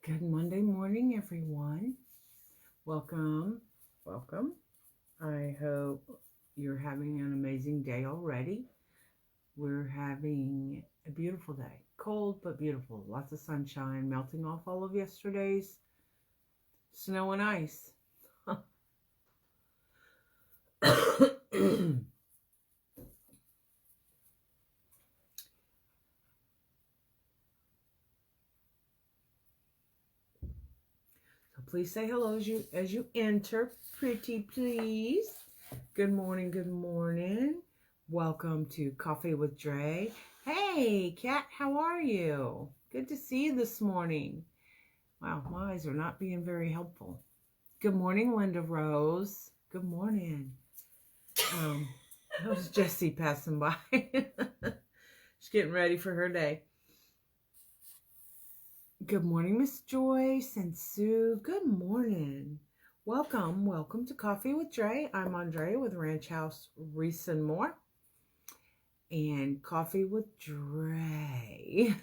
Good Monday morning, everyone. Welcome. I hope you're having an amazing day already. We're having a beautiful day. Cold, but beautiful. Lots of sunshine, melting off all of yesterday's snow and ice. Please say hello as you enter. Pretty please. Good morning. Welcome to Coffee with Drea. Hey, Kat, how are you? Good to see you this morning. Wow, my eyes are not being very helpful. Good morning, Linda Rose. Good morning. That was Jessie passing by. She's getting ready for her day. Good morning, Miss Joyce and Sue. Good morning. Welcome to Coffee with Drea. I'm Andrea with Ranch House Reese and More. And Coffee with Drea.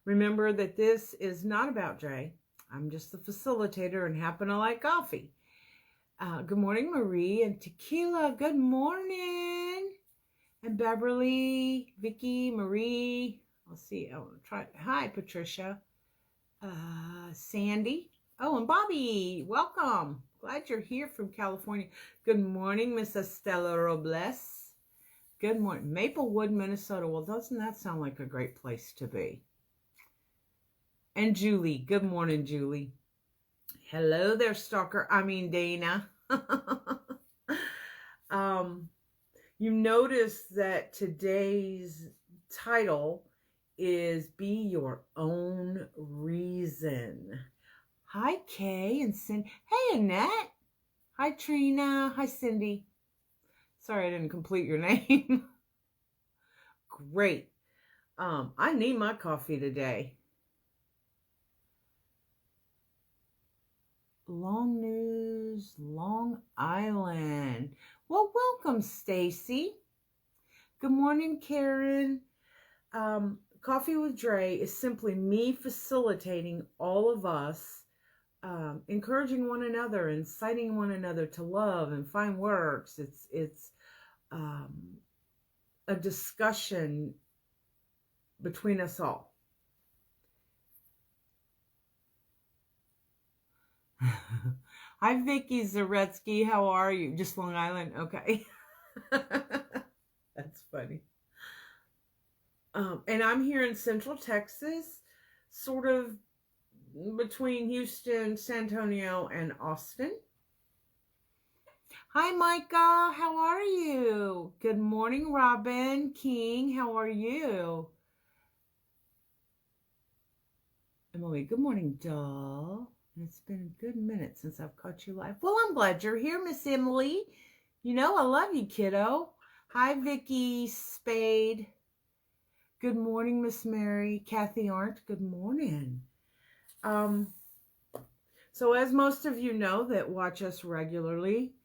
Remember that this is not about Drea. I'm just the facilitator and happen to like coffee. Good morning, Marie and Tequila. Good morning. And Beverly, Vicky, Marie. I'll see. I'll try. Hi, Patricia. Sandy. Oh, and Bobby. Welcome. Glad you're here from California. Good morning, Miss Estella Robles. Good morning. Maplewood, Minnesota. Well, doesn't that sound like a great place to be? And Julie. Good morning, Julie. Hello there, stalker. Dana. You notice that today's title is Be Your Own Reason. Hi, Kay and Cindy. Hey, Annette. Hi, Trina. Hi, Cindy. Sorry, I didn't complete your name. Great. I need my coffee today. Long News, Long Island. Well, welcome, Stacy. Good morning, Karen. Coffee with Drea is simply me facilitating all of us, encouraging one another, inciting one another to love and find works. It's a discussion between us all. Hi, Vicky Zaretsky. How are you? Just Long Island? Okay. That's funny. And I'm here in Central Texas, sort of between Houston, San Antonio, and Austin. Hi, Micah. How are you? Good morning, Robin King. How are you? Emily, good morning, doll. It's been a good minute since I've caught you live. Well, I'm glad you're here, Miss Emily. You know I love you, kiddo. Hi, Vicky Spade. Good morning, Miss Mary. Kathy Arndt, good morning. So as most of you know that watch us regularly,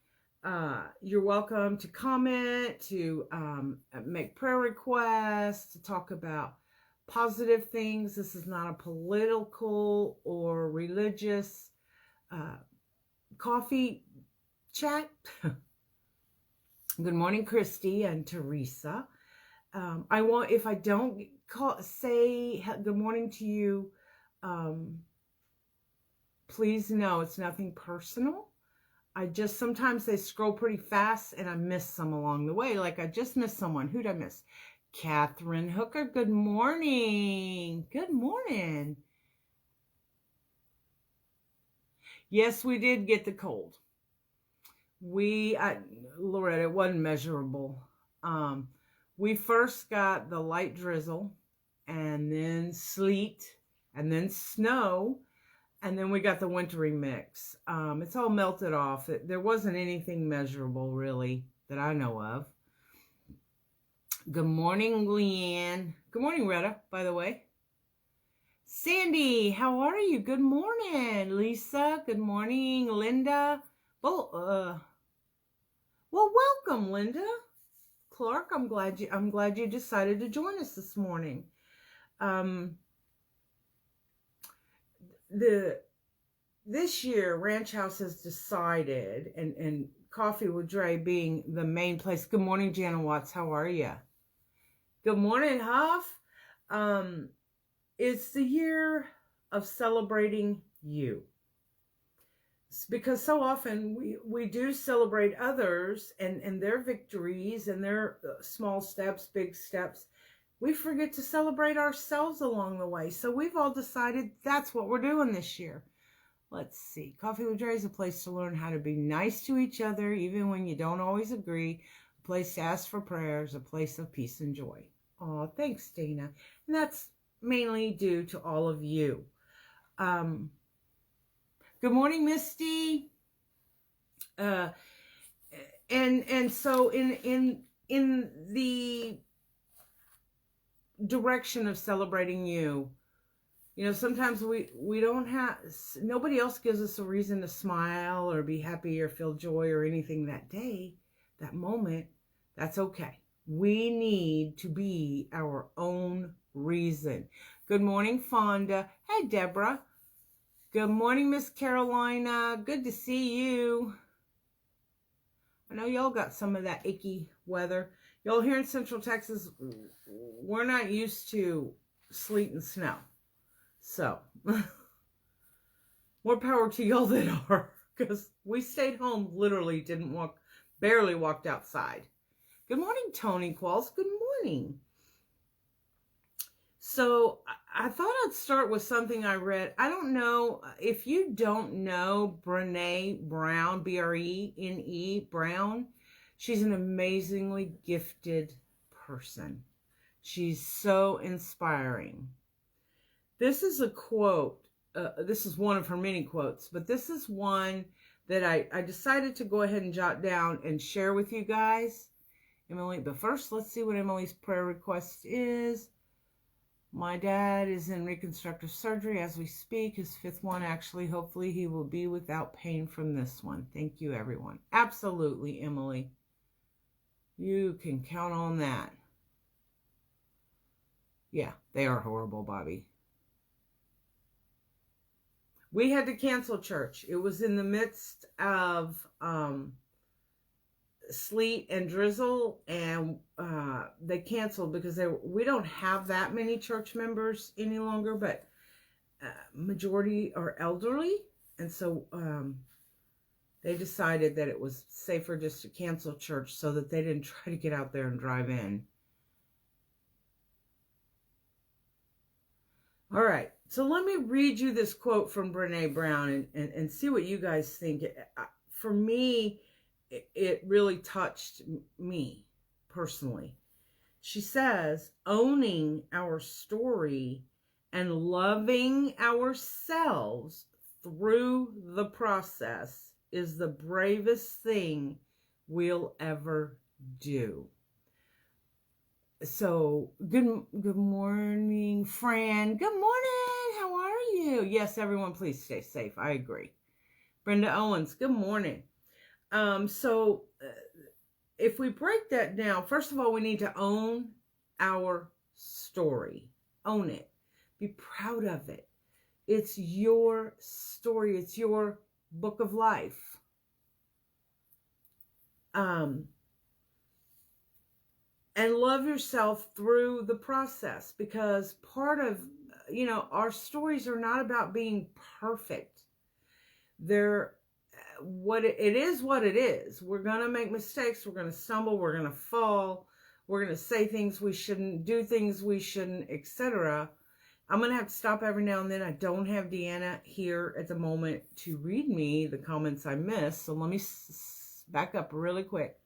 you're welcome to comment, to make prayer requests, to talk about positive things. This is not a political or religious coffee chat. Good morning, Christy and Teresa. If I don't say good morning to you, please know it's nothing personal. Sometimes they scroll pretty fast and I miss some along the way. Like I just missed someone. Who'd I miss? Catherine Hooker, good morning. Good morning. Yes, we did get the cold. Loretta, it wasn't measurable. We first got the light drizzle and then sleet and then snow. And then we got the wintry mix. It's all melted off. There wasn't anything measurable really that I know of. Good morning, Leanne. Good morning, Retta, by the way. Sandy, how are you? Good morning. Lisa, good morning. Linda. Well, welcome, Linda. Clark, I'm glad you decided to join us this morning. this year, Ranch House has decided, and Coffee with Dre being the main place. Good morning, Jana Watts. How are you? Good morning, Huff. It's the year of celebrating you. Because so often we do celebrate others and their victories and their small steps, big steps. We forget to celebrate ourselves along the way. So we've all decided that's what we're doing this year. Let's see. Coffee with Dre is a place to learn how to be nice to each other, even when you don't always agree. A place to ask for prayers, a place of peace and joy. Oh, thanks, Dana. And that's mainly due to all of you. Good morning, Misty. And so in the direction of celebrating you, you know, sometimes we don't have, nobody else gives us a reason to smile or be happy or feel joy or anything that day, that moment. That's okay. We need to be our own reason. Good morning, Fonda. Hey, Deborah. Good morning, Miss Carolina. Good to see you. I know y'all got some of that icky weather. Y'all here in Central Texas, we're not used to sleet and snow. So, more power to y'all that are, because we stayed home, literally barely walked outside. Good morning, Tony Qualls. Good morning. So, I thought I'd start with something I read. I don't know, if you don't know Brene Brown, B-R-E-N-E, Brown, she's an amazingly gifted person. She's so inspiring. This is a quote. This is one of her many quotes, but this is one that I decided to go ahead and jot down and share with you guys. Emily, but first, let's see what Emily's prayer request is. My dad is in reconstructive surgery as we speak. His fifth one, actually. Hopefully he will be without pain from this one. Thank you, everyone. Absolutely, Emily. You can count on that. Yeah, they are horrible, Bobby. We had to cancel church. It was in the midst of sleet and drizzle, and they canceled because we don't have that many church members any longer, but majority are elderly, and so they decided that it was safer just to cancel church so that they didn't try to get out there and drive in. All right, so let me read you this quote from Brene Brown and see what you guys think. For me, it really touched me personally. She says, owning our story and loving ourselves through the process is the bravest thing we'll ever do. So, good morning, Fran. Good morning. How are you? Yes, everyone, please stay safe. I agree. Brenda Owens, good morning. So if we break that down, first of all, we need to own our story. Own it. Be proud of it. It's your story. It's your book of life. And love yourself through the process, because part of, you know, our stories are not about being perfect. They're it is what it is. We're going to make mistakes. We're going to stumble. We're going to fall. We're going to say things we shouldn't, do things we shouldn't, etc. I'm going to have to stop every now and then. I don't have Deanna here at the moment to read me the comments I missed. So let me back up really quick.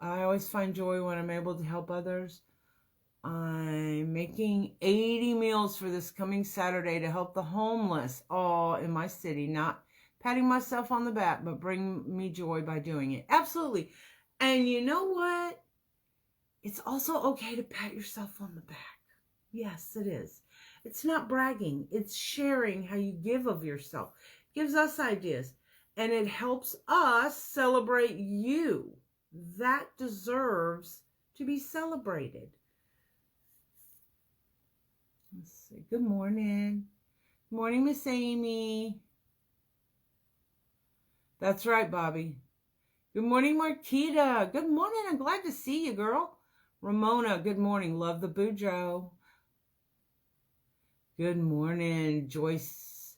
I always find joy when I'm able to help others. I'm making 80 meals for this coming Saturday to help the homeless all in my city. Not patting myself on the back, but bring me joy by doing it. Absolutely. And you know what? It's also okay to pat yourself on the back. Yes, it is. It's not bragging. It's sharing how you give of yourself. It gives us ideas. And it helps us celebrate you. That deserves to be celebrated. Let's see. Good morning. Good morning, Miss Amy. That's right, Bobby. Good morning, Marquita. Good morning. I'm glad to see you, girl. Ramona, good morning. Love the Boudreaux. Good morning, Joyce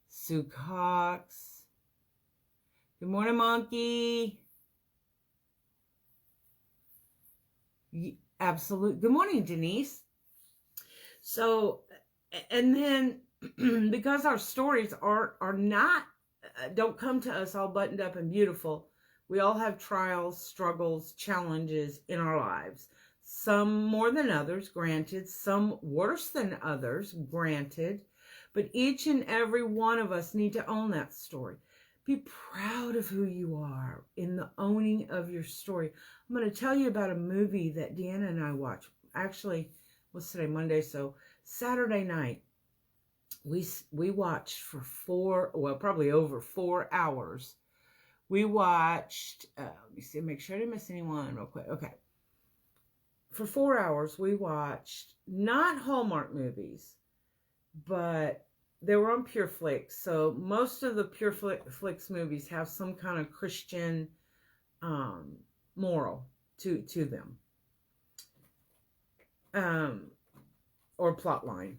Sue Cox. Good morning, Monkey. Absolutely. Good morning, Denise. So, and then because our stories are not, don't come to us all buttoned up and beautiful. We all have trials, struggles, challenges in our lives. Some more than others, granted. Some worse than others, granted. But each and every one of us need to own that story. Be proud of who you are in the owning of your story. I'm going to tell you about a movie that Deanna and I watched. Actually, what's today? Monday. So Saturday night, we watched for probably over 4 hours. We watched, let me see, make sure I didn't miss anyone real quick. Okay. For 4 hours, we watched not Hallmark movies, but they were on Pure Flix. So most of the Pure Flix movies have some kind of Christian moral to them. Or plot line.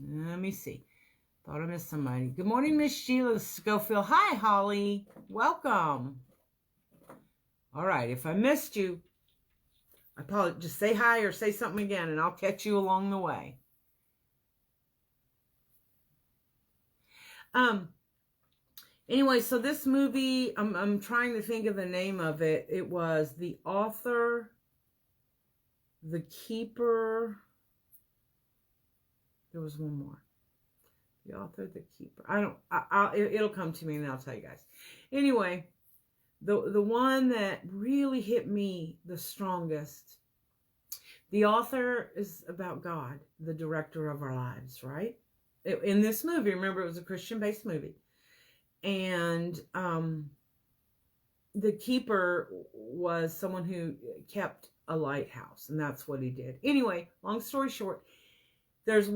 Let me see. Thought I missed somebody. Good morning, Miss Sheila Schofield. Hi, Holly. Welcome. All right. If I missed you, I apologize. Just say hi or say something again, and I'll catch you along the way. Anyway, so this movie, I'm trying to think of the name of it. It was The Author, The Keeper. There was one more. The Author, The Keeper. It'll come to me and I'll tell you guys. Anyway, the one that really hit me the strongest. The Author is about God, the director of our lives, right? In this movie, remember, it was a Christian-based movie. And the keeper was someone who kept a lighthouse, and that's what he did. Anyway, long story short, there's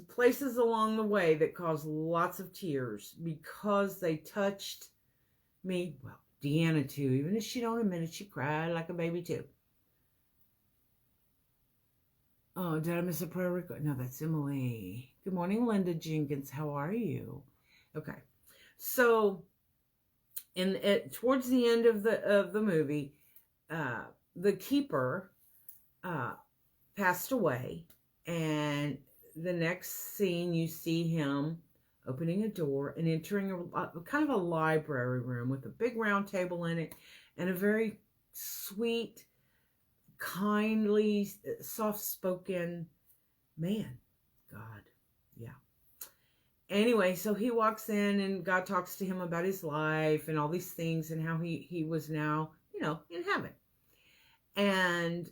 places along the way that caused lots of tears because they touched me. Well, Deanna too. Even if she don't admit it, she cried like a baby too. Oh, did I miss a prayer request? No, that's Emily. Good morning, Linda Jenkins. How are you? Okay. So, towards the end of the movie, the keeper passed away, and the next scene you see him opening a door and entering a kind of a library room with a big round table in it, and a very sweet, kindly, soft-spoken man. God, yeah. Anyway, so he walks in and God talks to him about his life and all these things and how he was now, in heaven. And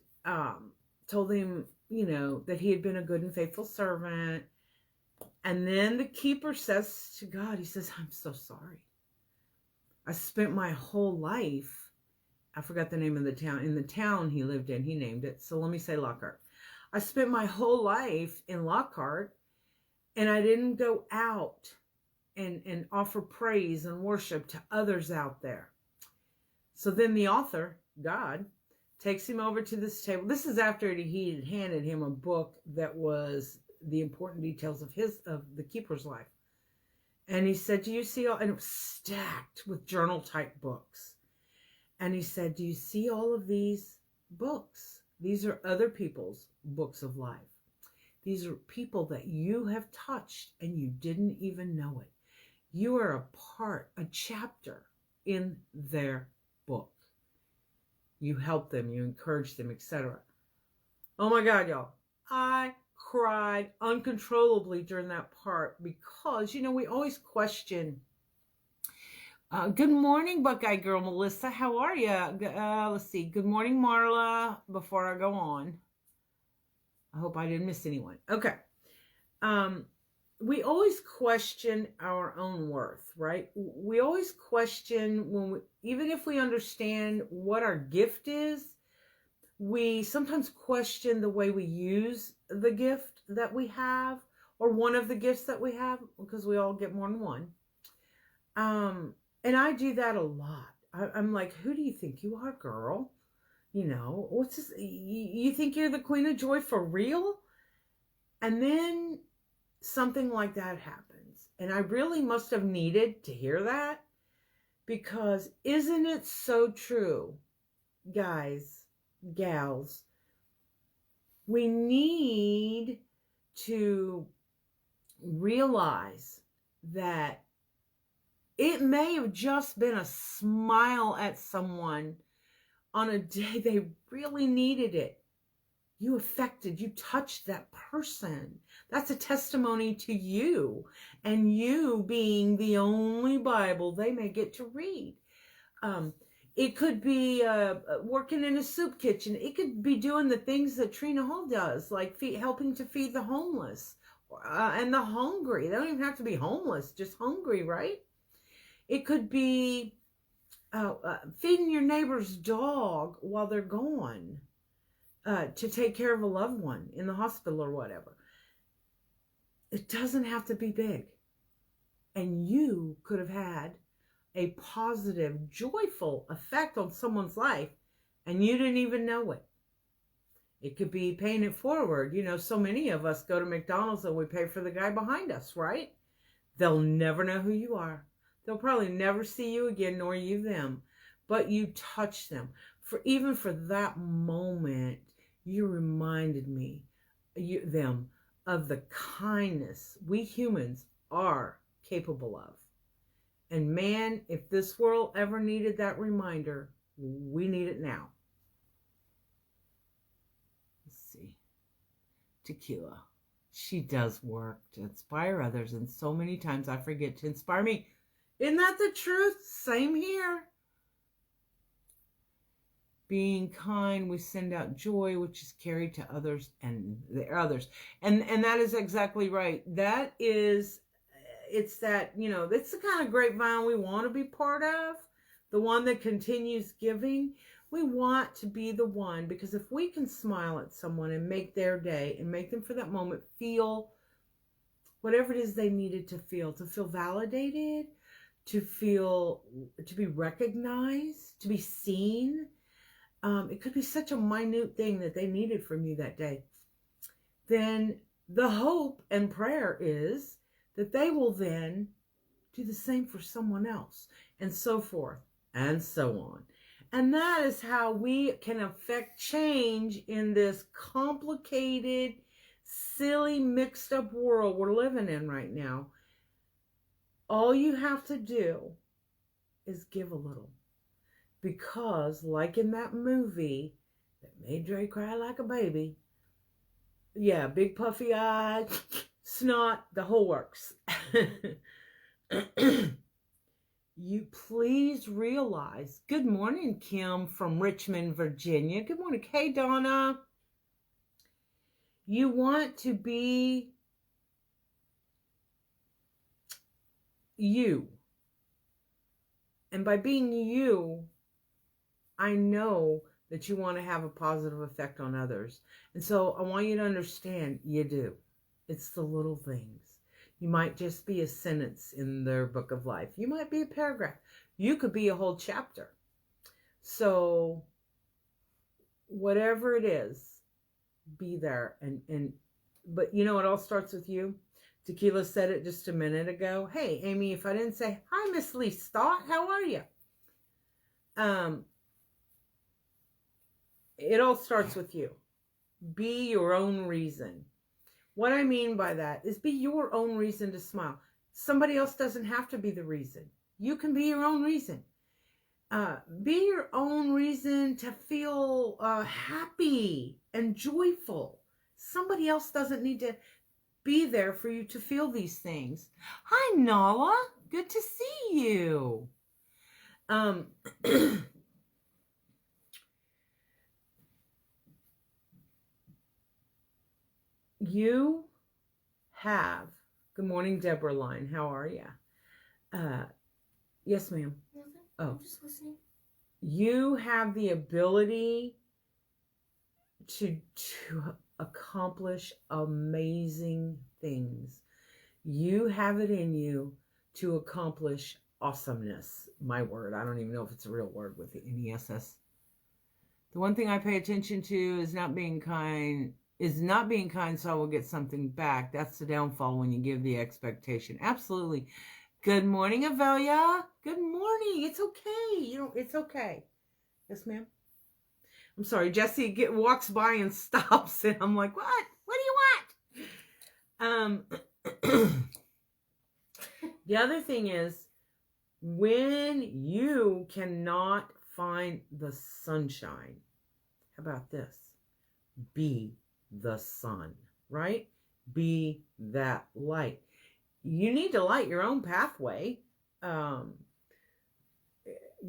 told him, that he had been a good and faithful servant. And then the keeper says to God, he says, I'm so sorry. I spent my whole life, I forgot the name of the town. In the town he lived in, he named it. So let me say Lockhart. I spent my whole life in Lockhart, and I didn't go out and offer praise and worship to others out there. So then the author, God, takes him over to this table. This is after he had handed him a book that was the important details of the keeper's life. And he said, do you see all, and it was stacked with journal type books. And he said, do you see all of these books? These are other people's books of life. These are people that you have touched and you didn't even know it. You are a chapter in their book. You help them, you encourage them, etc. Oh my God, y'all. I cried uncontrollably during that part because, we always question. Good morning, Buckeye Girl Melissa. How are you? Let's see. Good morning, Marla, before I go on. I hope I didn't miss anyone. Okay. We always question our own worth, right? We always question even if we understand what our gift is, we sometimes question the way we use the gift that we have, or one of the gifts that we have, because we all get more than one. And I do that a lot. I'm like, who do you think you are, girl? You know, what's this? You think you're the queen of joy for real? And then something like that happens. And I really must have needed to hear that, because isn't it so true, guys, gals? We need to realize that it may have just been a smile at someone on a day they really needed it. You touched that person. That's a testimony to you, and you being the only Bible they may get to read. It could be working in a soup kitchen. It could be doing the things that Trina Hall does, like helping to feed the homeless and the hungry. They don't even have to be homeless, just hungry, right? It could be feeding your neighbor's dog while they're gone to take care of a loved one in the hospital or whatever. It doesn't have to be big. And you could have had a positive, joyful effect on someone's life, and you didn't even know it. It could be paying it forward. You know, so many of us go to McDonald's and we pay for the guy behind us, right? They'll never know who you are. They'll probably never see you again, nor you them. But you touched them. Even for that moment, you reminded them of the kindness we humans are capable of. And man, if this world ever needed that reminder, we need it now. Let's see. Tequila. She does work to inspire others, and so many times I forget to inspire me. Isn't that the truth? Same here. Being kind, we send out joy, which is carried to others and the others. And that is exactly right. That is, it's that, you know, that's the kind of grapevine we want to be part of. The one that continues giving. We want to be the one, because if we can smile at someone and make their day and make them for that moment feel whatever it is they needed to feel validated, to be recognized, to be seen. It could be such a minute thing that they needed from you that day. Then the hope and prayer is that they will then do the same for someone else, and so forth and so on. And that is how we can affect change in this complicated, silly, mixed up world we're living in right now. All you have to do is give a little. Because, like in that movie that made Drea cry like a baby, yeah, big puffy eyes, snot, the whole works. You please realize, good morning, Kim from Richmond, Virginia. Good morning. Hey, Donna. You want to be you. And by being you, I know that you want to have a positive effect on others. And so I want you to understand, you do. It's the little things. You might just be a sentence in their book of life. You might be a paragraph. You could be a whole chapter. So whatever it is, be there. But you know, it all starts with you. Tequila said it just a minute ago. Hey, Amy, if I didn't say, hi, Miss Lee Stott, how are you? It all starts with you. Be your own reason. What I mean by that is be your own reason to smile. Somebody else doesn't have to be the reason. You can be your own reason. Be your own reason to feel happy and joyful. Somebody else doesn't need to be there for you to feel these things. Hi, Nala. Good to see you. You have, good morning, Deborah Line. How are you? Yes, ma'am. Nothing. Oh, I'm just listening. You have the ability to accomplish amazing things. You have it in you to accomplish awesomeness. My word. I don't even know if it's a real word with the NESS. The one thing I pay attention to is not being kind, so I will get something back. That's the downfall when you give the expectation. Absolutely. Good morning, Avelia. Good morning. It's okay. It's okay. Yes, ma'am. I'm sorry. Jesse walks by and stops, and I'm like, what? What do you want? The other thing is, when you cannot find the sunshine, how about this? Be the sun, right? Be that light. You need to light your own pathway.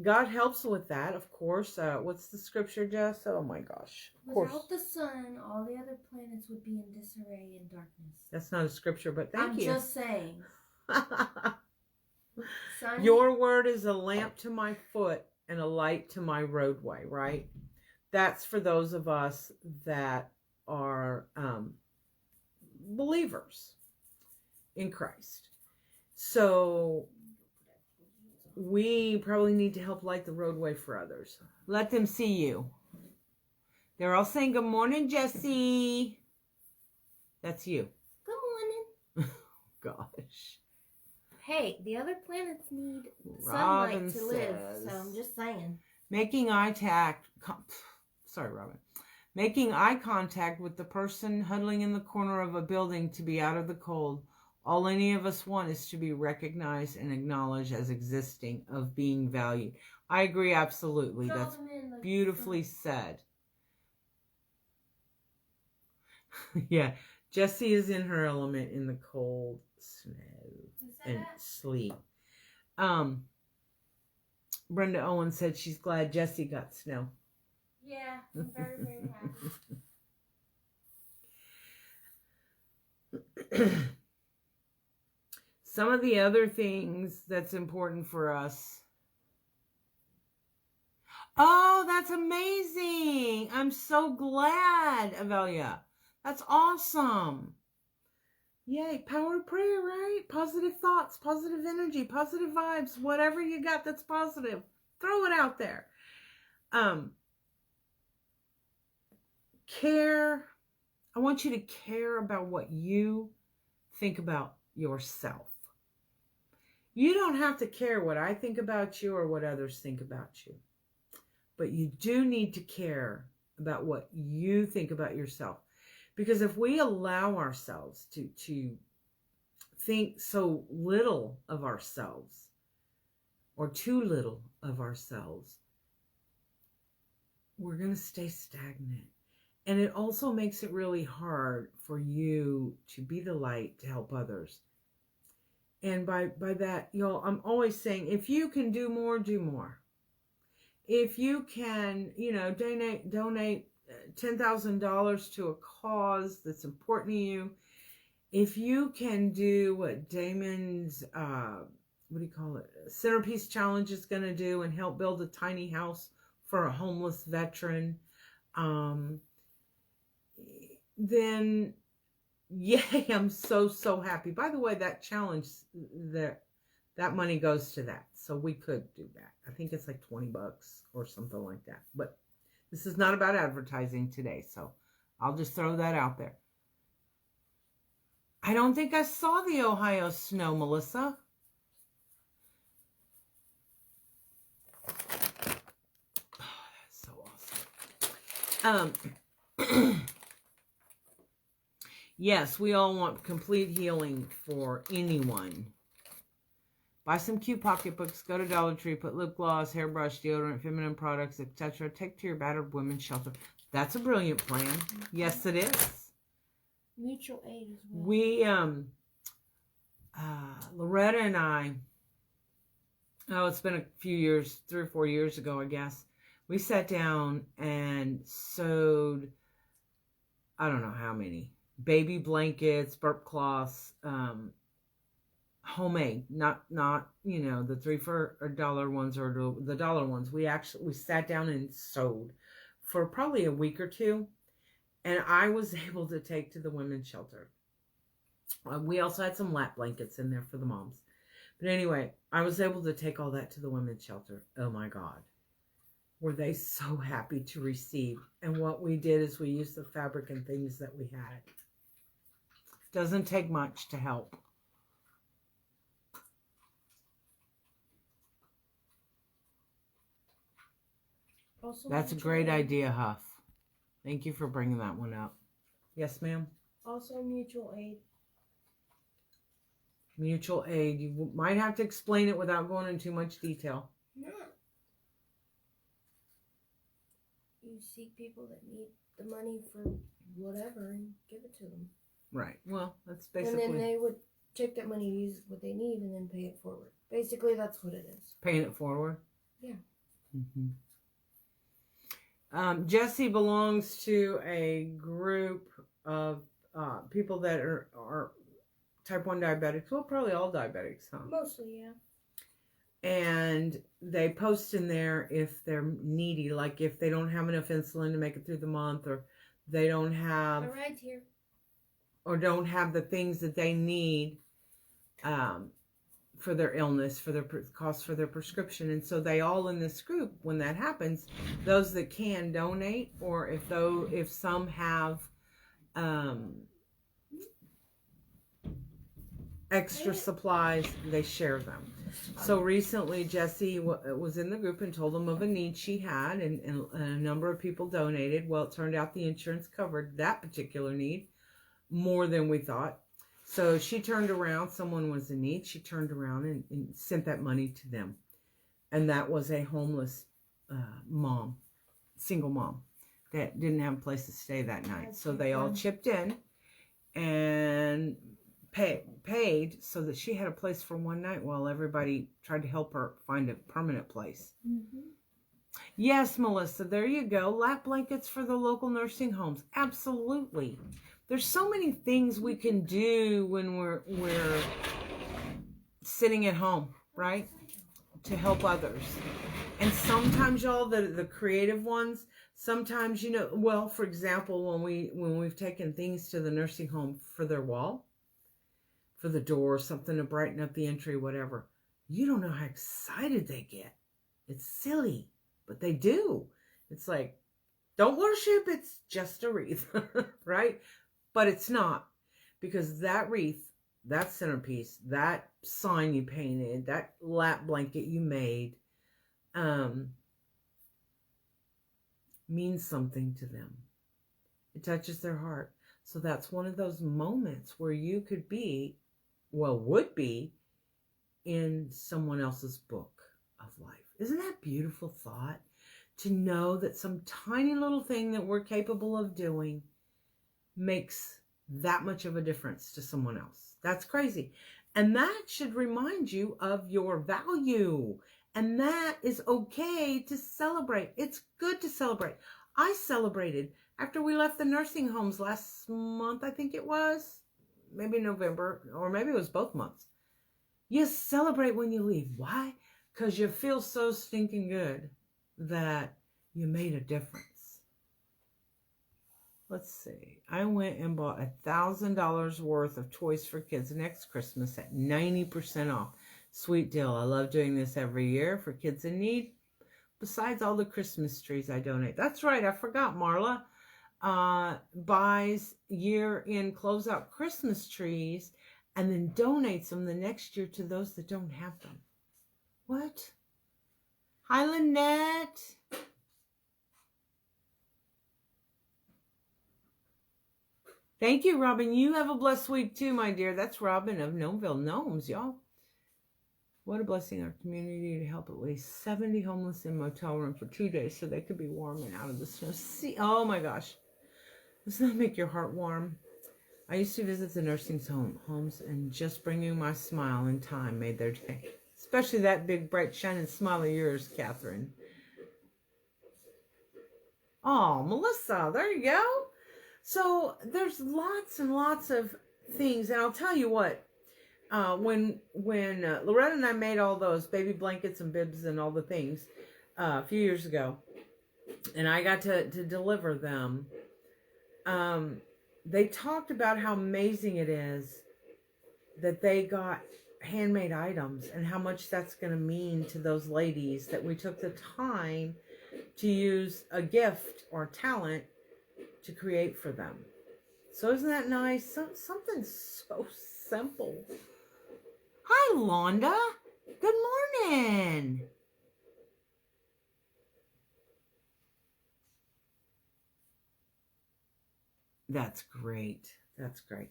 God helps with that, of course. What's the scripture, Jess? Oh my gosh. Of course. Without the sun, all the other planets would be in disarray and darkness. That's not a scripture, but thank you. I'm just saying. Your word is a lamp to my foot and a light to my roadway, right? That's for those of us that are believers in Christ. So we probably need to help light the roadway for others. Let them see you. They're all saying, good morning, Jesse. That's you. Good morning. Gosh. Hey, the other planets need sunlight to live, so I'm just saying. Making eye contact with the person huddling in the corner of a building to be out of the cold. All any of us want is to be recognized and acknowledged as existing, of being valued. I agree absolutely. That's beautifully said. Yeah, Jessie is in her element in the cold snow and sleep. Brenda Owen said she's glad Jessie got snow. Yeah, I'm very, very happy. Some of the other things that's important for us. Oh, that's amazing. I'm so glad, Avelia. That's awesome. Yay, power of prayer, right? Positive thoughts, positive energy, positive vibes, whatever you got that's positive. Throw it out there. Care. I want you to care about what you think about yourself. You don't have to care what I think about you or what others think about you. But you do need to care about what you think about yourself. Because if we allow ourselves to think so little of ourselves or too little of ourselves, we're going to stay stagnant. And it also makes it really hard for you to be the light to help others. And by that, y'all, I'm always saying, if you can do more, do more. If you can, donate $10,000 to a cause that's important to you. If you can do what Damon's, Centerpiece Challenge is going to do and help build a tiny house for a homeless veteran, then yay, I'm so happy. By the way, that challenge, that money goes to that. So we could do that. I think it's like $20 or something like that. But this is not about advertising today, so I'll just throw that out there. I don't think I saw the Ohio snow, Melissa. Oh, that's so awesome. Yes, we all want complete healing for anyone. Buy some cute pocketbooks, go to Dollar Tree, put lip gloss, hairbrush, deodorant, feminine products, etc. Take to your battered women's shelter. That's a brilliant plan. Yes, it is. Mutual aid as well. We, Loretta and I, it's been a few years, 3 or 4 years ago, I guess. We sat down and sewed, I don't know how many, baby blankets, burp cloths, homemade, not the $3 ones or the dollar ones. We sat down and sewed for probably a week or two, And I was able to take to the women's shelter. We also had some lap blankets in there for the moms. But anyway, I was able to take all that to the women's shelter. Oh my God. Were they so happy to receive. And what we did is we used the fabric and things that we had. Doesn't take much to help. Also, that's a great idea, Huff. Thank you for bringing that one up. Yes, ma'am? Also mutual aid. Mutual aid. You might have to explain it without going into too much detail. No. You seek people that need the money for whatever and give it to them. Right. Well, that's basically... And then they would take that money, use what they need, and then pay it forward. Basically, that's what it is. Paying it forward? Yeah. Mm-hmm. Jessie belongs to a group of people that are type 1 diabetics. Well, probably all diabetics, huh? Mostly, yeah. And they post in there if they're needy, like if they don't have enough insulin to make it through the month, or they don't have... A ride's here. Or don't have the things that they need for their illness, for their cost for their prescription. And so they all in this group, when that happens, those that can donate, or if some have extra supplies, they share them. So recently Jessie was in the group and told them of a need she had, and a number of people donated. Well, it turned out the insurance covered that particular need more than we thought. So she turned around, someone was in need, she turned around and sent that money to them. And that was a homeless mom, single mom, that didn't have a place to stay that night. So they all chipped in and paid so that she had a place for one night while everybody tried to help her find a permanent place. Mm-hmm. Yes, Melissa, there you go. Lap blankets for the local nursing homes. Absolutely. There's so many things we can do when we're sitting at home, right? To help others. And sometimes, y'all, the creative ones, sometimes, well, for example, when we've taken things to the nursing home for their wall, for the door, something to brighten up the entry, whatever, you don't know how excited they get. It's silly, but they do. It's like, don't worship, it's just a wreath, right? But it's not, because that wreath, that centerpiece, that sign you painted, that lap blanket you made, means something to them. It touches their heart. So that's one of those moments where you could be, well, would be, in someone else's book of life. Isn't that a beautiful thought? To know that some tiny little thing that we're capable of doing makes that much of a difference to someone else. That's crazy. And that should remind you of your value. And that is okay to celebrate. It's good to celebrate. I celebrated after we left the nursing homes last month, I think it was. Maybe November, or maybe it was both months. You celebrate when you leave. Why? Because you feel so stinking good that you made a difference. Let's see. I went and bought $1,000 worth of toys for kids next Christmas at 90% off. Sweet deal. I love doing this every year for kids in need. Besides all the Christmas trees I donate. That's right. I forgot. Marla buys year-end closeout Christmas trees and then donates them the next year to those that don't have them. What? Hi, Lynette. Thank you, Robin. You have a blessed week too, my dear. That's Robin of Gnomeville Gnomes, y'all. What a blessing, our community, to help at least 70 homeless in motel room for 2 days so they could be warm and out of the snow. See, oh my gosh. Doesn't that make your heart warm? I used to visit the nursing homes, and just bringing my smile and time made their day. Especially that big, bright, shining smile of yours, Catherine. Oh, Melissa, there you go. So there's lots and lots of things, and I'll tell you what. When Loretta and I made all those baby blankets and bibs and all the things a few years ago, and I got to deliver them, they talked about how amazing it is that they got handmade items and how much that's going to mean to those ladies that we took the time to use a gift or talent to create for them. So isn't that nice? Something so simple. Hi, Londa. Good morning. That's great. That's great.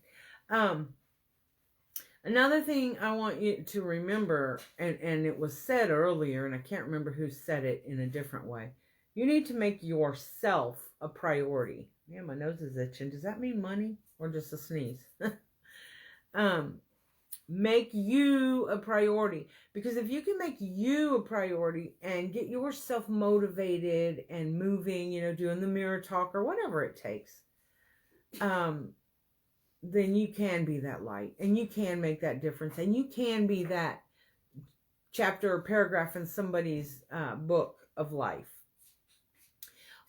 Another thing I want you to remember, and it was said earlier, and I can't remember who said it in a different way. You need to make yourself a priority. Yeah, my nose is itching. Does that mean money or just a sneeze? Make you a priority. Because if you can make you a priority and get yourself motivated and moving, doing the mirror talk or whatever it takes, then you can be that light and you can make that difference and you can be that chapter or paragraph in somebody's book of life.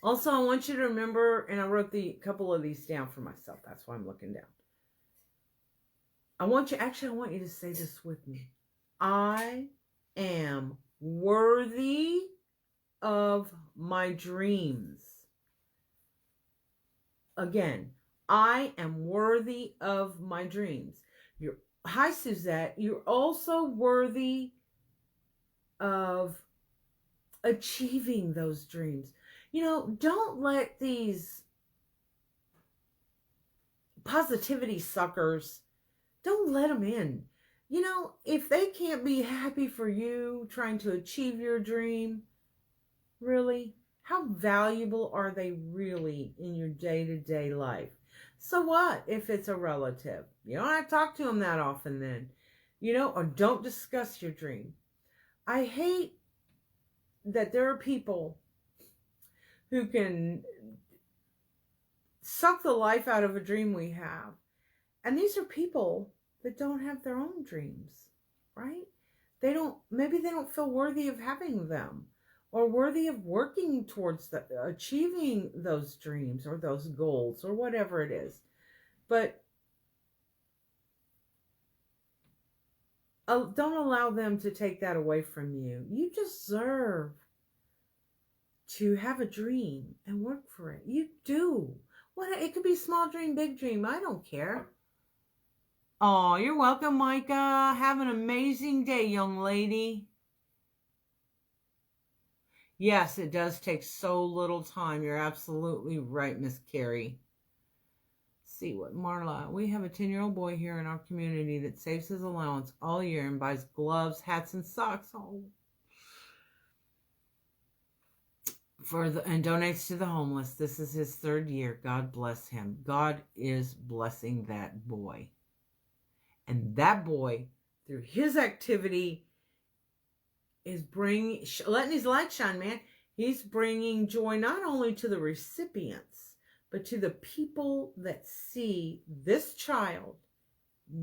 Also, I want you to remember, and I wrote a couple of these down for myself. That's why I'm looking down. I want you to say this with me. I am worthy of my dreams. Again, I am worthy of my dreams. Hi, Suzette. You're also worthy of achieving those dreams. Don't let these positivity suckers, don't let them in. If they can't be happy for you trying to achieve your dream, really, how valuable are they really in your day-to-day life? So what if it's a relative? You don't have to talk to them that often then, or don't discuss your dream. I hate that there are people who can suck the life out of a dream we have. And these are people that don't have their own dreams, right? Maybe they don't feel worthy of having them or worthy of working towards achieving those dreams or those goals or whatever it is. But don't allow them to take that away from you. You deserve to have a dream and work for it. You do. It could be small dream, big dream. I don't care. Oh, you're welcome, Micah. Have an amazing day, young lady. Yes, it does take so little time. You're absolutely right, Miss Carrie. See what Marla. We have a 10-year-old boy here in our community that saves his allowance all year and buys gloves, hats, and socks. And donates to the homeless. This is his 3rd year. God bless him. God is blessing that boy. And that boy, through his activity, is letting his light shine, man. He's bringing joy not only to the recipients, but to the people that see this child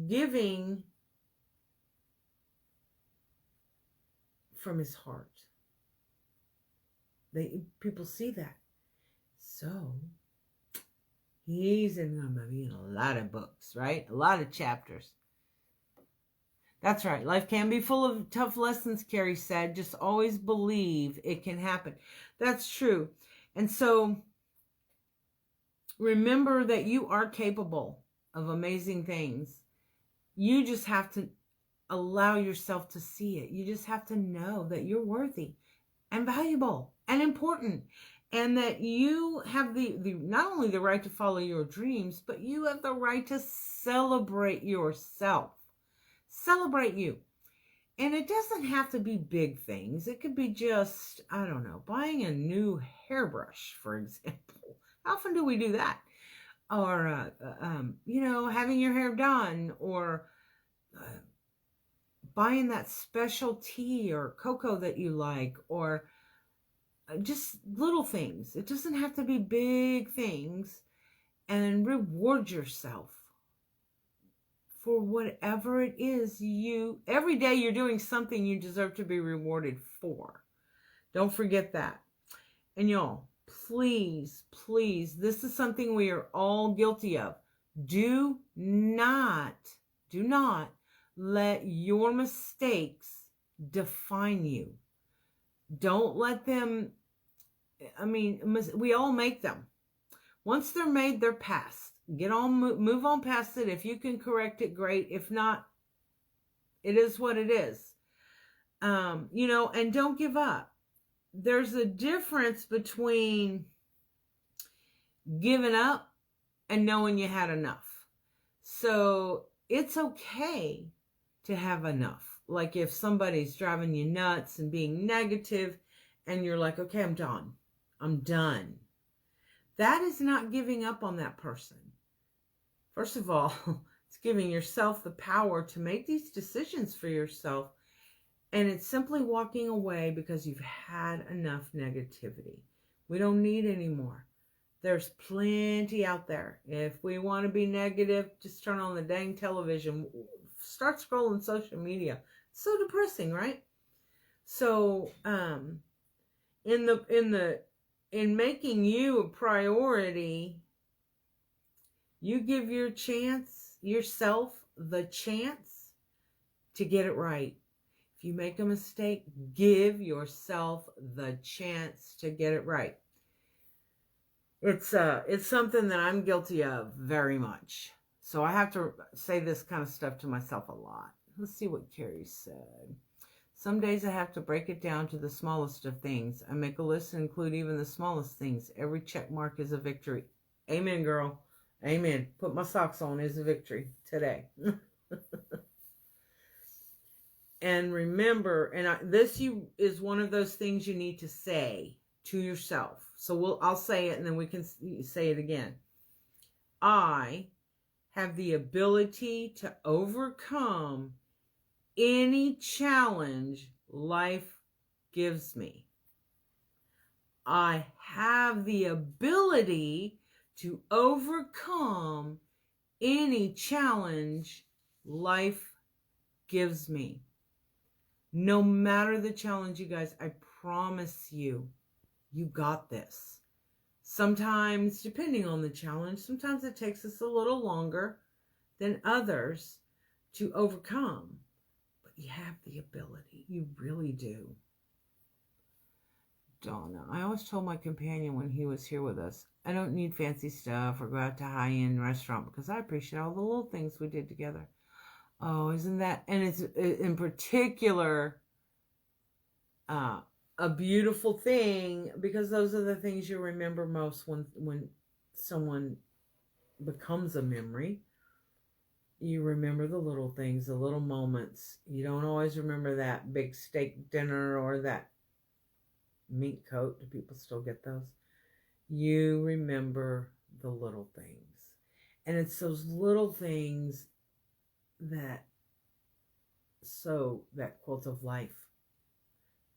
giving from his heart. People see that. So he's going to be in a lot of books, right? A lot of chapters. That's right. Life can be full of tough lessons, Carrie said. Just always believe it can happen. That's true. And so remember that you are capable of amazing things. You just have to allow yourself to see it. You just have to know that you're worthy and valuable and important, and that you have the not only the right to follow your dreams, but you have the right to celebrate yourself. Celebrate you. And it doesn't have to be big things. It could be just, I don't know, buying a new hairbrush, for example. How often do we do that? Or, having your hair done, or buying that special tea or cocoa that you like, or just little things. It doesn't have to be big things. And reward yourself for whatever it is every day you're doing something you deserve to be rewarded for. Don't forget that. And y'all, please, please, this is something we are all guilty of. Do not let your mistakes define you. Don't let them, we all make them. Once they're made, they're past. Move on past it. If you can correct it, great. If not, it is what it is. And don't give up. There's a difference between giving up and knowing you had enough. So it's okay to have enough. Like if somebody's driving you nuts and being negative and you're like, okay, I'm done. That is not giving up on that person. First of all, it's giving yourself the power to make these decisions for yourself. And it's simply walking away because you've had enough negativity. We don't need any more. There's plenty out there. If we want to be negative, just turn on the dang television. Start scrolling social media. It's so depressing, right? So, in making you a priority, you give yourself the chance to get it right. If you make a mistake, give yourself the chance to get it right. It's something that I'm guilty of very much. So I have to say this kind of stuff to myself a lot. Let's see what Carrie said. Some days I have to break it down to the smallest of things. I make a list and include even the smallest things. Every check mark is a victory. Amen, girl. Amen. Put my socks on is a victory today. And remember, this is one of those things you need to say to yourself. So I'll say it and then we can say it again. I have the ability to overcome any challenge life gives me. I have the ability to overcome any challenge life gives me. No matter the challenge, you guys, I promise you, you got this. Sometimes, depending on the challenge, sometimes it takes us a little longer than others to overcome. But you have the ability. You really do. Donna, I always told my companion when he was here with us, I don't need fancy stuff or go out to a high-end restaurant because I appreciate all the little things we did together. Oh, isn't that, and it's in particular a beautiful thing because those are the things you remember most when someone becomes a memory. You remember the little things, the little moments. You don't always remember that big steak dinner or that mink coat. Do people still get those? You remember the little things. And it's those little things that quilt of life,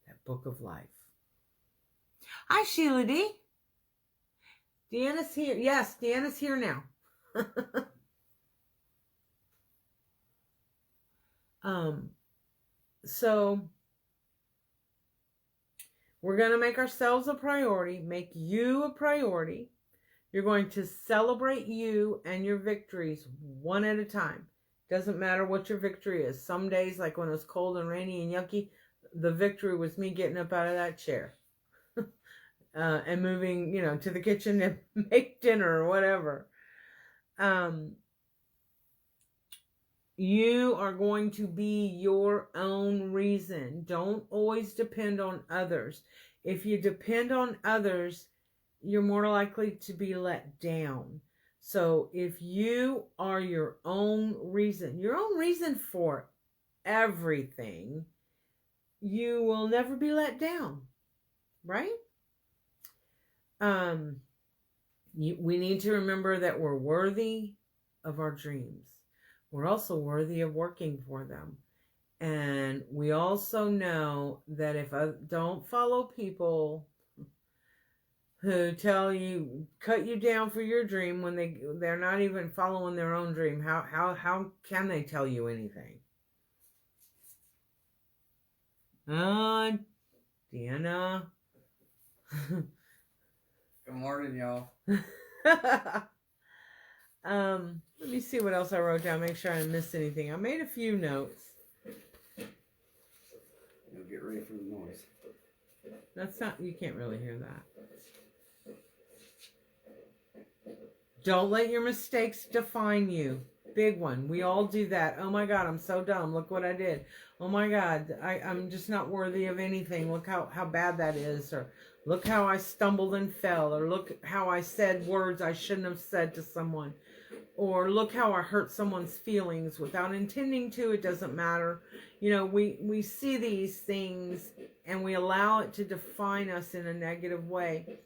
that book of life. Hi, Sheila D. Deanna's here. Yes, Deanna's here now. So we're going to make ourselves a priority, make you a priority. You're going to celebrate you and your victories one at a time. Doesn't matter what your victory is. Some days, like when it was cold and rainy and yucky, the victory was me getting up out of that chair and moving, to the kitchen and make dinner or whatever. You are going to be your own reason. Don't always depend on others. If you depend on others, you're more likely to be let down. So if you are your own reason for everything, you will never be let down, right? We need to remember that we're worthy of our dreams. We're also worthy of working for them. And we also know that if I don't follow people who tell you, cut you down for your dream when they're not even following their own dream, how can they tell you anything? Deanna. Good morning, y'all. Let me see what else I wrote down. Make sure I didn't miss anything. I made a few notes. You'll get ready for the noise. That's not, you can't really hear that. Don't let your mistakes define you. Big one. We all do that. Oh my God, I'm so dumb. Look what I did. Oh my God, I'm just not worthy of anything. Look how bad that is. Or look how I stumbled and fell. Or look how I said words I shouldn't have said to someone. Or look how I hurt someone's feelings without intending to. It doesn't matter. You know, we see these things and we allow it to define us in a negative way.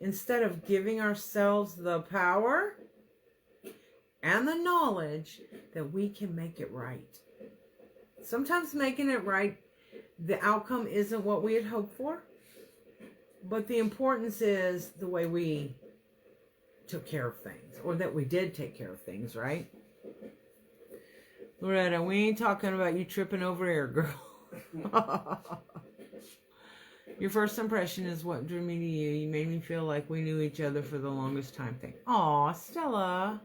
Instead of giving ourselves the power and the knowledge that we can make it right. Sometimes making it right, the outcome isn't what we had hoped for. But the importance is the way we took care of things. Or that we did take care of things, right? Loretta, we ain't talking about you tripping over air, girl. Your first impression is what drew me to you. You made me feel like we knew each other for the longest time. Aw, Stella.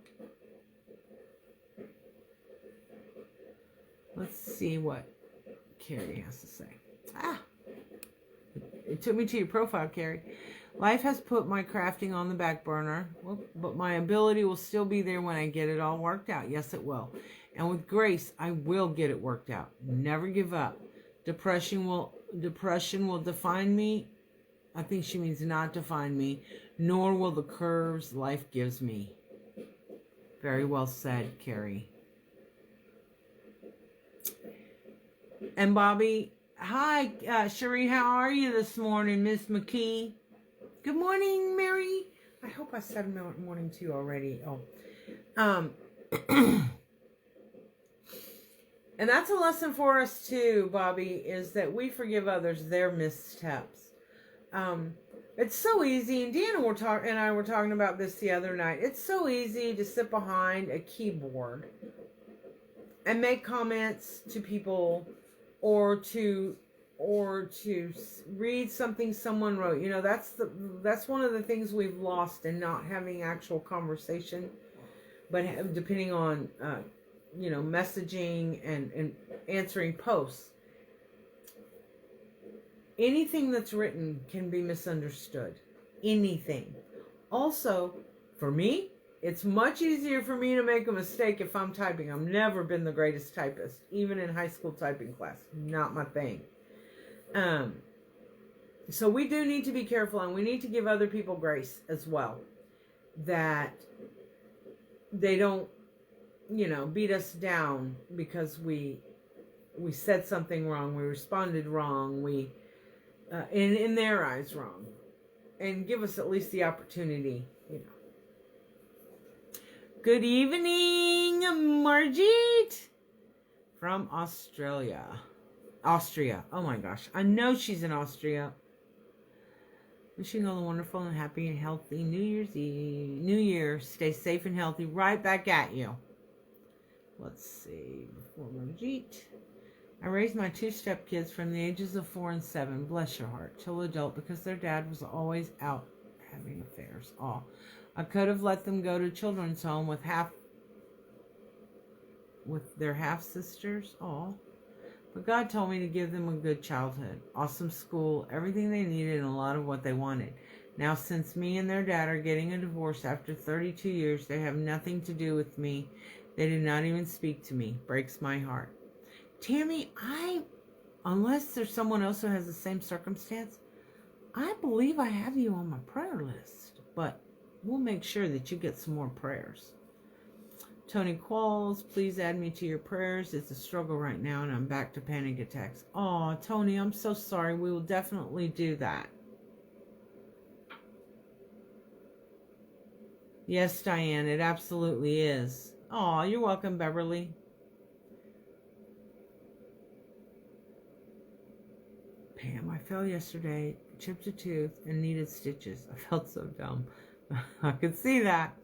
Let's see what Carrie has to say. It took me to your profile, Carrie. Life has put my crafting on the back burner, but my ability will still be there when I get it all worked out. Yes, it will. And with grace, I will get it worked out. Never give up. Depression will define me. I think she means not define me, nor will the curves life gives me. Very well said, Carrie. And Bobby, hi, Cherie, how are you this morning, Miss McKee? Good morning, Mary. I hope I said morning to you already. And that's a lesson for us too, Bobby, is that we forgive others their missteps. It's so easy, and Deanna and I were talking about this the other night. It's so easy to sit behind a keyboard and make comments to people, or to read something someone wrote. You know, that's one of the things we've lost in not having actual conversation, but depending on messaging and answering posts. Anything that's written can be misunderstood. Anything. Also, for me, it's much easier for me to make a mistake if I'm typing. I've never been the greatest typist, even in high school typing class. Not my thing. So we do need to be careful, and we need to give other people grace as well. That they don't, beat us down because we said something wrong, we responded wrong, we in their eyes wrong, and give us at least the opportunity. Good evening, Margit from Austria. Oh my gosh, I know she's in Austria. Wishing all the wonderful and happy and healthy New Year. Stay safe and healthy. Right back at you. Let's see. Before Margit. I raised my 2 stepkids from the ages of 4 and 7. Bless your heart. Till adult, because their dad was always out having affairs. Oh, I could have let them go to children's home with their half sisters. Oh. But God told me to give them a good childhood, awesome school, everything they needed, and a lot of what they wanted. Now, since me and their dad are getting a divorce after 32 years, they have nothing to do with me. They did not even speak to me. Breaks my heart. Tammy, unless there's someone else who has the same circumstance, I believe I have you on my prayer list. But we'll make sure that you get some more prayers. Tony Qualls, please add me to your prayers. It's a struggle right now, and I'm back to panic attacks. Oh, Tony, I'm so sorry. We will definitely do that. Yes, Diane, it absolutely is. Oh, you're welcome, Beverly. Pam, I fell yesterday, chipped a tooth, and needed stitches. I felt so dumb. I could see that.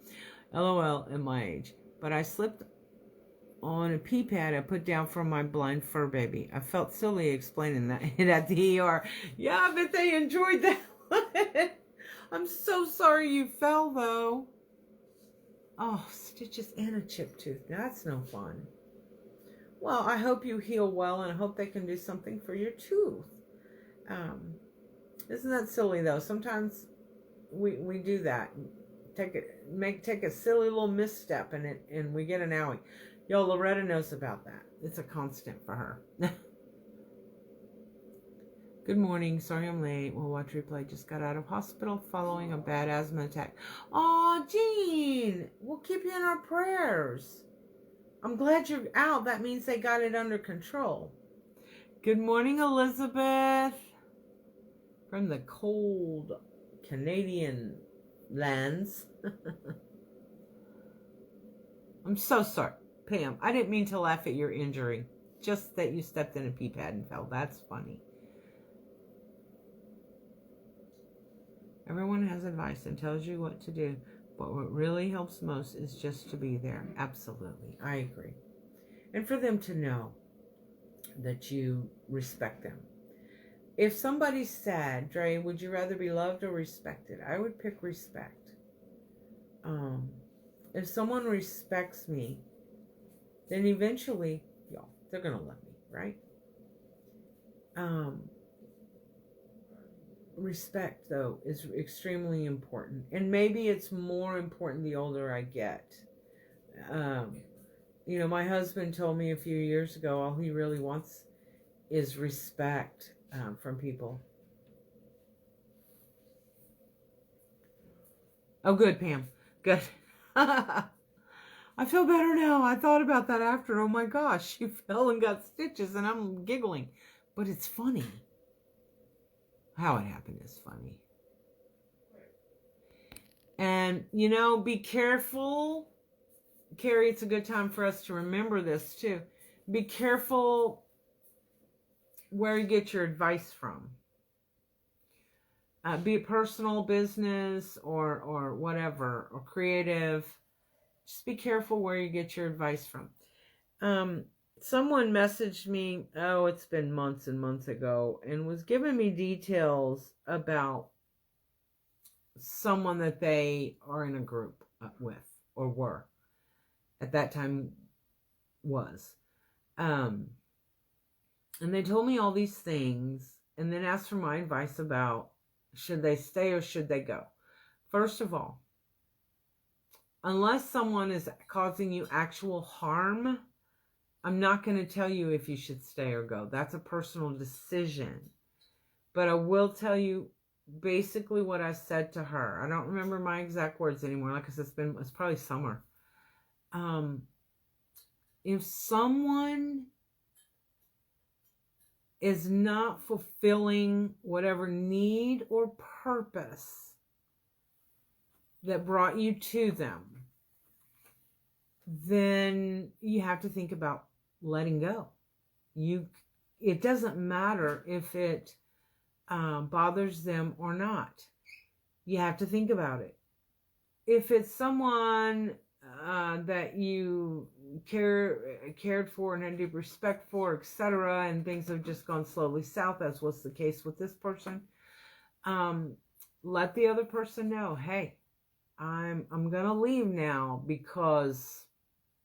LOL at my age. But I slipped on a pee pad I put down for my blind fur baby. I felt silly explaining that at the ER. Yeah, I bet they enjoyed that one. I'm so sorry you fell, though. Oh, stitches and a chipped tooth. That's no fun. Well, I hope you heal well, and I hope they can do something for your tooth. Isn't that silly, though? Sometimes we do that. Take a silly little misstep, and we get an owie. Yo, Loretta knows about that. It's a constant for her. Good morning. Sorry I'm late. We'll watch replay. Just got out of hospital following a bad asthma attack. Oh, Jean, we'll keep you in our prayers. I'm glad you're out. That means they got it under control. Good morning, Elizabeth. From the cold Canadian lands. I'm so sorry, Pam. I didn't mean to laugh at your injury. Just that you stepped in a pee pad and fell. That's funny. Everyone has advice and tells you what to do, but what really helps most is just to be there. Absolutely. I agree. And for them to know that you respect them. If somebody said, Dre, would you rather be loved or respected? I would pick respect. If someone respects me, then eventually, they're going to love me, right? Respect, though, is extremely important. And maybe it's more important the older I get. My husband told me a few years ago, all he really wants is respect from people. Oh, good, Pam. Good. I feel better now. I thought about that after. Oh my gosh, you fell and got stitches, and I'm giggling. But it's funny. How it happened is funny. And, be careful. Carrie, it's a good time for us to remember this, too. Be careful where you get your advice from. Be it personal, business, or whatever, or creative. Just be careful where you get your advice from. Someone messaged me, it's been months and months ago, and was giving me details about someone that they are in a group with, or were. At that time, was. And they told me all these things, and then asked for my advice about should they stay or should they go. First of all, unless someone is causing you actual harm, I'm not going to tell you if you should stay or go. That's a personal decision. But I will tell you basically what I said to her. I don't remember my exact words anymore. Like I said, it's probably summer. If someone is not fulfilling whatever need or purpose that brought you to them, then you have to think about letting go. It doesn't matter if it bothers them or not. You have to think about it. If it's someone that you cared for and had deep respect for, etc., and things have just gone slowly south, as was the case with this person, let the other person know, hey, I'm gonna leave now because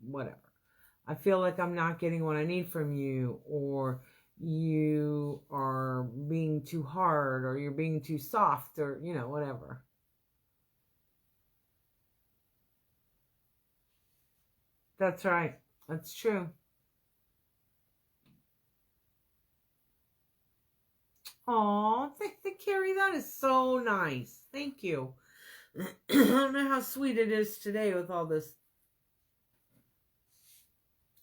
whatever. I feel like I'm not getting what I need from you, or you are being too hard, or you're being too soft, or whatever. That's right. That's true. Aw, Carrie, that is so nice. Thank you. I don't know how sweet it is today with all this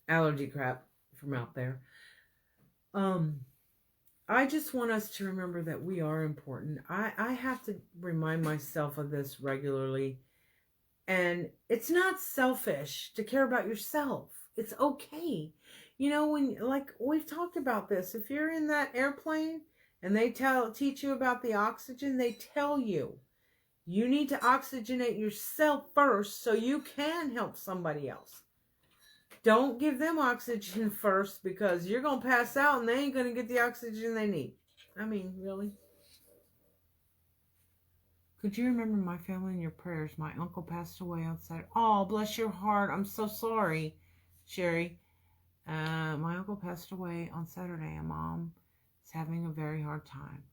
allergy crap from out there. I just want us to remember that we are important. I have to remind myself of this regularly. And it's not selfish to care about yourself. It's okay. When, like, we've talked about this. If you're in that airplane and they teach you about the oxygen, they tell you need to oxygenate yourself first so you can help somebody else. Don't give them oxygen first, because you're going to pass out and they ain't going to get the oxygen they need. I mean, really? Could you remember my family in your prayers? My uncle passed away on Saturday. Oh, bless your heart. I'm so sorry, Sherry. My uncle passed away on Saturday, and Mom is having a very hard time.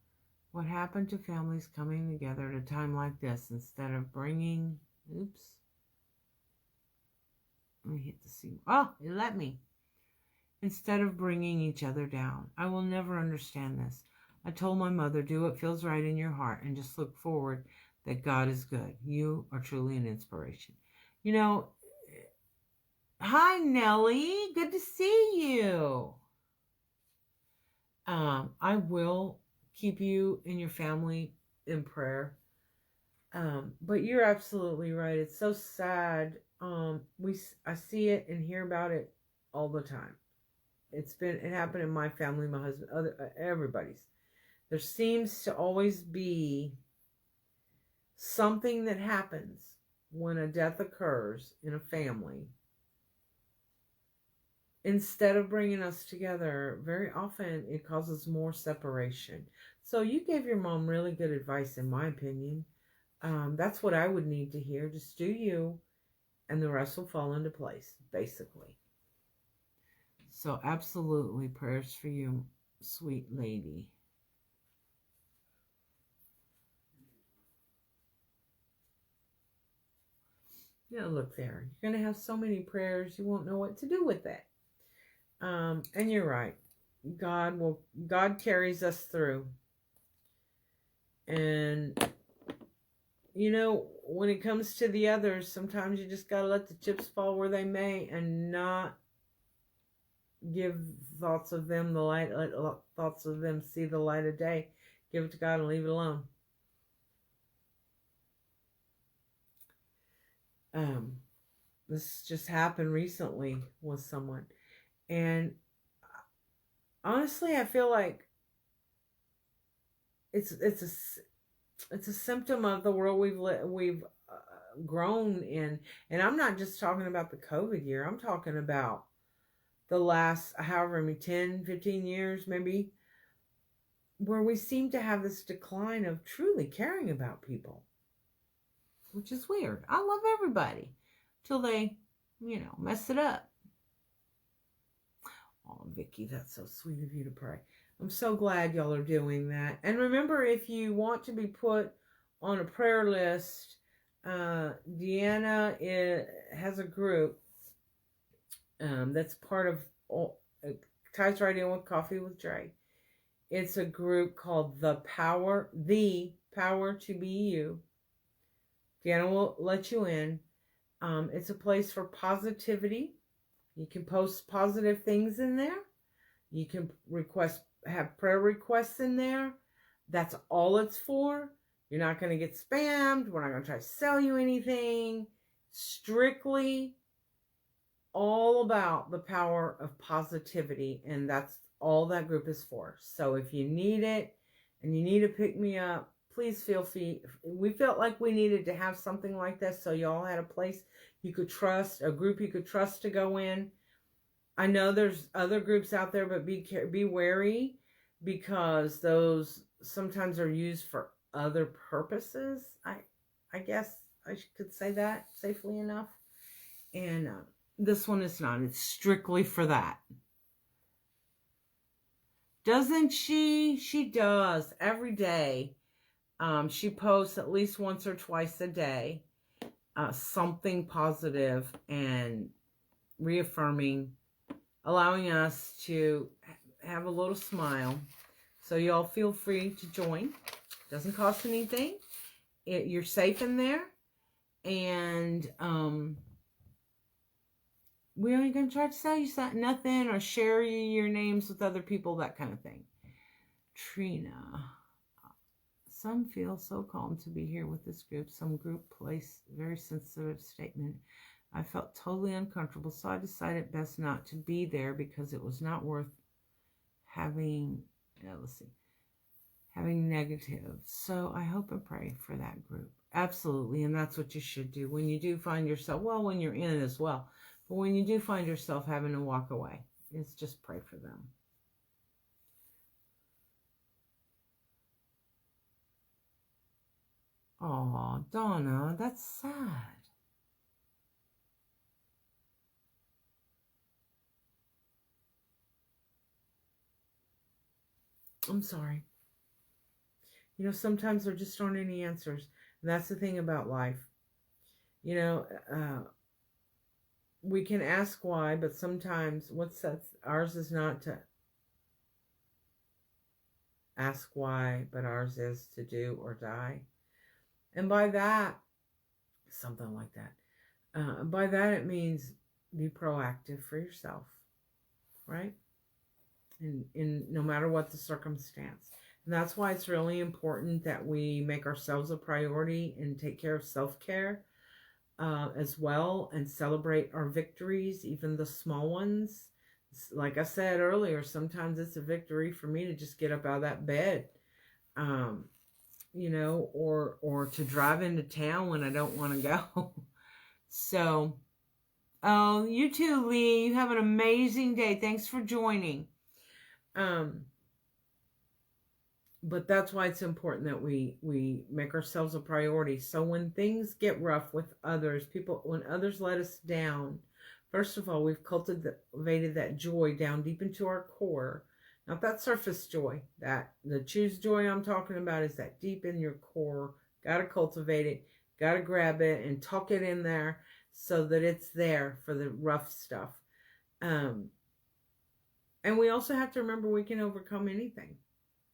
What happened to families coming together at a time like this instead of bringing... Oops. Let me hit the C. Oh, it let me. Instead of bringing each other down. I will never understand this. I told my mother, do what feels right in your heart and just look forward that God is good. You are truly an inspiration. You know, hi, Nellie. Good to see you. I will keep you and your family in prayer. But you're absolutely right. It's so sad. I see it and hear about it all the time. It happened in my family, my husband, everybody's. There seems to always be something that happens when a death occurs in a family. Instead of bringing us together, very often it causes more separation. So you gave your mom really good advice, in my opinion. That's what I would need to hear. Just do you, and the rest will fall into place, basically. So absolutely, prayers for you, sweet lady. Yeah, look there. You're going to have so many prayers, you won't know what to do with that. And you're right. God carries us through. And, you know, when it comes to the others, sometimes you just got to let the chips fall where they may and not give thoughts of them the light, let thoughts of them see the light of day. Give it to God and leave it alone. This just happened recently with someone, and honestly, I feel like it's a symptom of the world we've grown in. And I'm not just talking about the COVID year. I'm talking about the last, however many, 10, 15 years maybe, where we seem to have this decline of truly caring about people, which is weird. I love everybody till they, mess it up. Oh, Vicki, that's so sweet of you to pray. I'm so glad y'all are doing that. And remember, if you want to be put on a prayer list, Deanna has a group that's part of ties right in with Coffee with Dre. It's a group called The Power to Be You. Deanna will let you in. It's a place for positivity. You can post positive things in there. You can have prayer requests in there. That's all it's for. You're not going to get spammed. We're not going to try to sell you anything. Strictly all about the power of positivity, and that's all that group is for. So if you need it and you need to pick me up, please feel free. We felt like we needed to have something like this, so y'all had a place you could trust, a group you could trust to go in. I know there's other groups out there, but be wary, because those sometimes are used for other purposes. I guess I could say that safely enough. And this one is not. It's strictly for that. Doesn't she? She does every day. She posts at least once or twice a day, something positive and reaffirming, allowing us to have a little smile. So y'all feel free to join. Doesn't cost anything. You're safe in there. And we ain't going to try to sell you nothing or share your names with other people, that kind of thing. Trina. Some feel so calm to be here with this group. Some group place very sensitive statement. I felt totally uncomfortable, so I decided best not to be there because it was not worth having, having negative. So I hope and pray for that group. Absolutely, and that's what you should do when you do find yourself, when you're in it as well, but when you do find yourself having to walk away, it's just pray for them. Oh, Donna, that's sad. I'm sorry. You know, sometimes there just aren't any answers. And that's the thing about life. You know, we can ask why, but sometimes ours is not to ask why, but ours is to do or die. And by that, something like that. By that, it means be proactive for yourself, right? In no matter what the circumstance. And that's why it's really important that we make ourselves a priority and take care of self-care as well, and celebrate our victories, even the small ones. Like I said earlier, sometimes it's a victory for me to just get up out of that bed, you know, or to drive into town when I don't want to go. So, oh, you too, Lee. You have an amazing day. Thanks for joining. But that's why it's important that we make ourselves a priority. So when things get rough with others, when others let us down, first of all, we've cultivated that joy down deep into our core. Not that surface joy. That the choose joy I'm talking about is that deep in your core. Got to cultivate it. Got to grab it and tuck it in there so that it's there for the rough stuff. And we also have to remember we can overcome anything.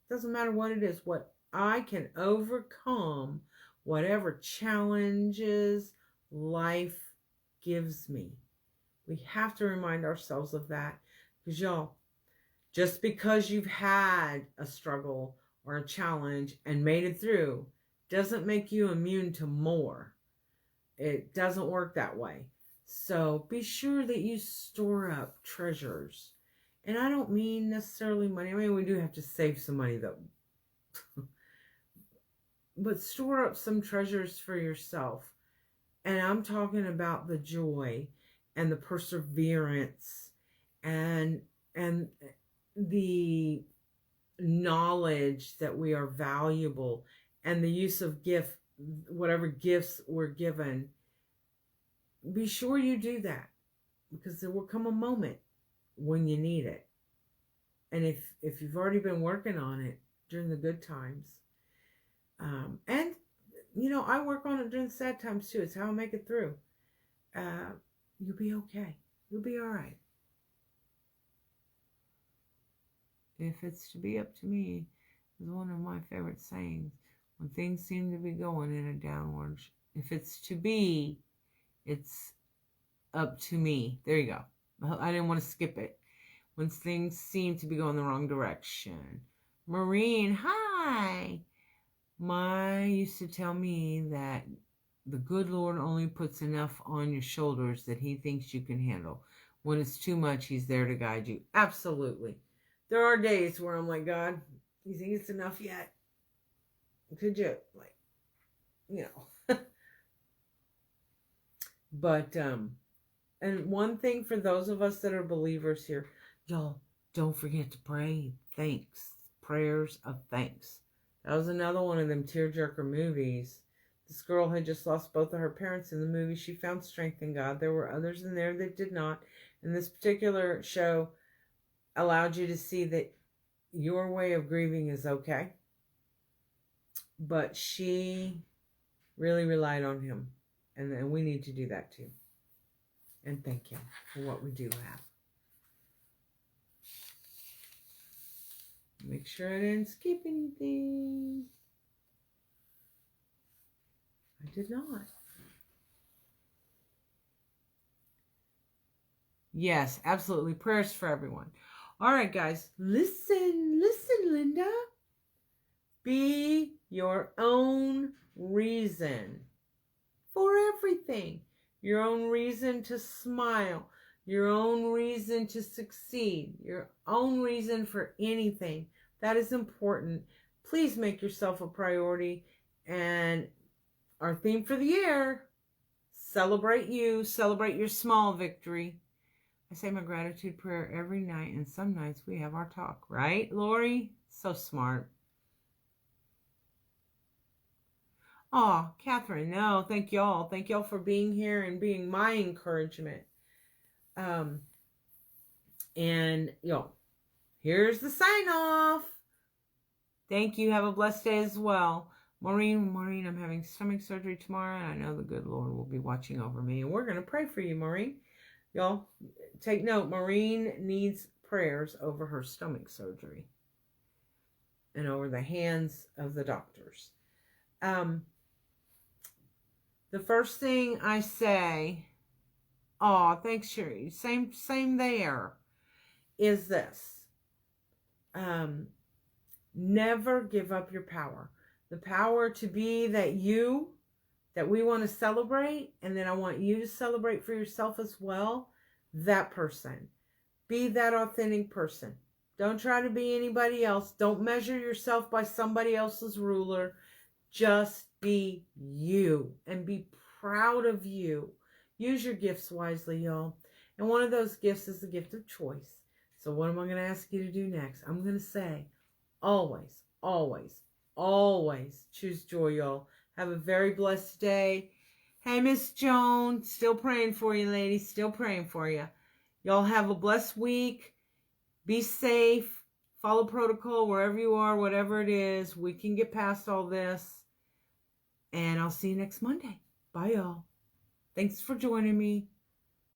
Doesn't matter what it is. What I can overcome whatever challenges life gives me. We have to remind ourselves of that. Because y'all, just because you've had a struggle or a challenge and made it through doesn't make you immune to more. It doesn't work that way. So be sure that you store up treasures. And I don't mean necessarily money. I mean, we do have to save some money though. But store up some treasures for yourself. And I'm talking about the joy and the perseverance and the knowledge that we are valuable, and the use of whatever gifts we're given. Be sure you do that, because there will come a moment when you need it. And if you've already been working on it during the good times, and you know, I work on it during the sad times too. It's how I make it through. You'll be okay. You'll be all right. If it's to be up to me, is one of my favorite sayings. When things seem to be going in a downward, if it's to be, it's up to me. There you go. I didn't want to skip it. When things seem to be going the wrong direction. Maureen, hi. Ma used to tell me that the good Lord only puts enough on your shoulders that he thinks you can handle. When it's too much, he's there to guide you. Absolutely. There are days where I'm like, God, you think it's enough yet? Could you, like, you know. But, and one thing for those of us that are believers here, y'all, don't forget to pray. Thanks. Prayers of thanks. That was another one of them tearjerker movies. This girl had just lost both of her parents in the movie. She found strength in God. There were others in there that did not. And this particular show allowed you to see that your way of grieving is okay. But she really relied on him. And we need to do that too. And thank him for what we do have. Make sure I didn't skip anything. I did not. Yes, absolutely. Prayers for everyone. All right, guys. Listen, Linda. Be your own reason for everything. Your own reason to smile. Your own reason to succeed. Your own reason for anything. That is important. Please make yourself a priority. And our theme for the year, celebrate you. Celebrate your small victory. I say my gratitude prayer every night, and some nights we have our talk. Right, Lori? So smart. Oh, Catherine, no, thank y'all. Thank y'all for being here and being my encouragement. And y'all, here's the sign off. Thank you. Have a blessed day as well. Maureen, I'm having stomach surgery tomorrow, and I know the good Lord will be watching over me. And we're going to pray for you, Maureen. Y'all, take note. Maureen needs prayers over her stomach surgery and over the hands of the doctors. The first thing I say, oh, thanks, Sherry. Same there, is this. Never give up your power. The power to be that we want to celebrate, and then I want you to celebrate for yourself as well. That person. Be that authentic person. Don't try to be anybody else. Don't measure yourself by somebody else's ruler. Just be you and be proud of you. Use your gifts wisely, y'all. And one of those gifts is the gift of choice. So what am I going to ask you to do next? I'm going to say, always, always, always choose joy, y'all. Have a very blessed day. Hey, Miss Joan, still praying for you, ladies. Still praying for you. Y'all have a blessed week. Be safe. Follow protocol wherever you are, whatever it is. We can get past all this. And I'll see you next Monday. Bye, y'all. Thanks for joining me.